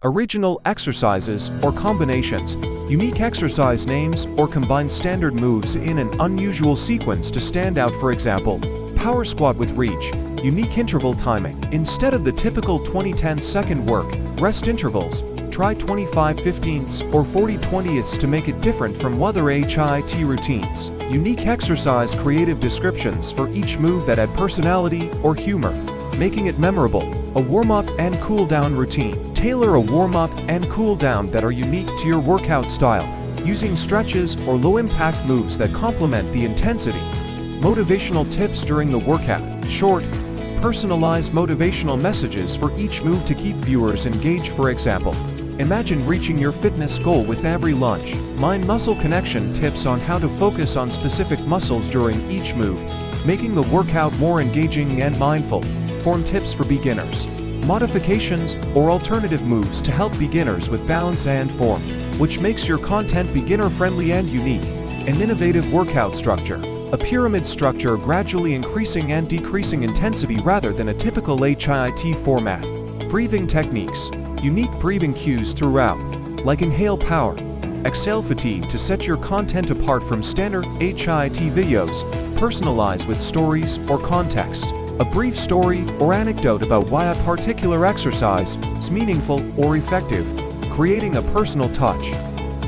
Original exercises or combinations, unique exercise names, or combine standard moves in an unusual sequence to stand out. For example, power squat with reach, unique interval timing. Instead of the typical 20-10 second work, rest intervals, try 25/15ths or 40/20ths to make it different from other HIIT routines. Unique exercise creative descriptions for each move that add personality or humor, making it memorable. A warm-up and cool-down routine. Tailor a warm-up and cool-down that are unique to your workout style, using stretches or low-impact moves that complement the intensity. Motivational tips during the workout. Short, personalized motivational messages for each move to keep viewers engaged. For example, imagine reaching your fitness goal with every lunge. Mind-muscle connection tips on how to focus on specific muscles during each move, making the workout more engaging and mindful. Form tips for beginners. Modifications or alternative moves to help beginners with balance and form, which makes your content beginner-friendly and unique. An innovative workout structure. A pyramid structure gradually increasing and decreasing intensity rather than a typical HIIT format. Breathing techniques. Unique breathing cues throughout, like inhale power, exhale fatigue to set your content apart from standard HIIT videos. Personalize with stories or context. A brief story or anecdote about why a particular exercise is meaningful or effective, creating a personal touch.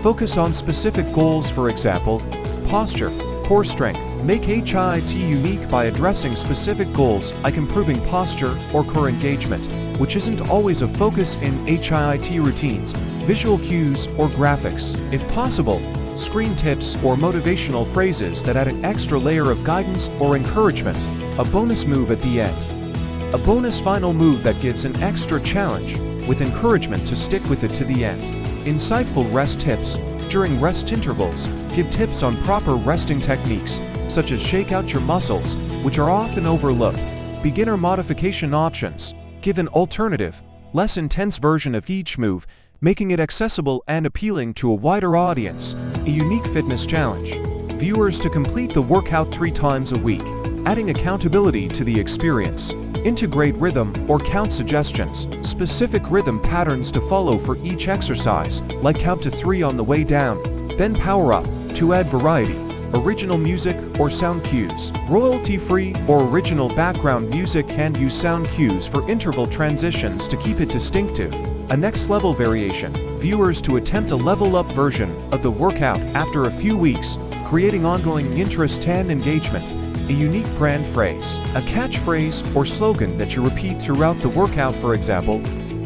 Focus on specific goals. For example, posture, core strength. Make HIIT unique by addressing specific goals like improving posture or core engagement, which isn't always a focus in HIIT routines. Visual cues or graphics. If possible, screen tips or motivational phrases that add an extra layer of guidance or encouragement. A bonus move at the end. A bonus final move that gives an extra challenge, with encouragement to stick with it to the end. Insightful rest tips. During rest intervals, give tips on proper resting techniques, such as shake out your muscles, which are often overlooked. Beginner modification options. Give an alternative, less intense version of each move, making it accessible and appealing to a wider audience. A unique fitness challenge. Viewers to complete the workout 3 times a week, adding accountability to the experience. Integrate rhythm or count suggestions. Specific rhythm patterns to follow for each exercise, like count to 3 on the way down, then power up, to add variety. Original music or sound cues. Royalty-free or original background music, and use sound cues for interval transitions to keep it distinctive. A next-level variation. Viewers to attempt a level-up version of the workout after a few weeks, creating ongoing interest and engagement. A unique brand phrase. A catchphrase or slogan that you repeat throughout the workout. For example,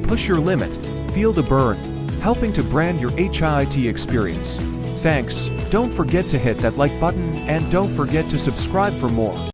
push your limit, feel the burn, helping to brand your HIIT experience. Thanks. Don't forget to hit that like button and don't forget to subscribe for more.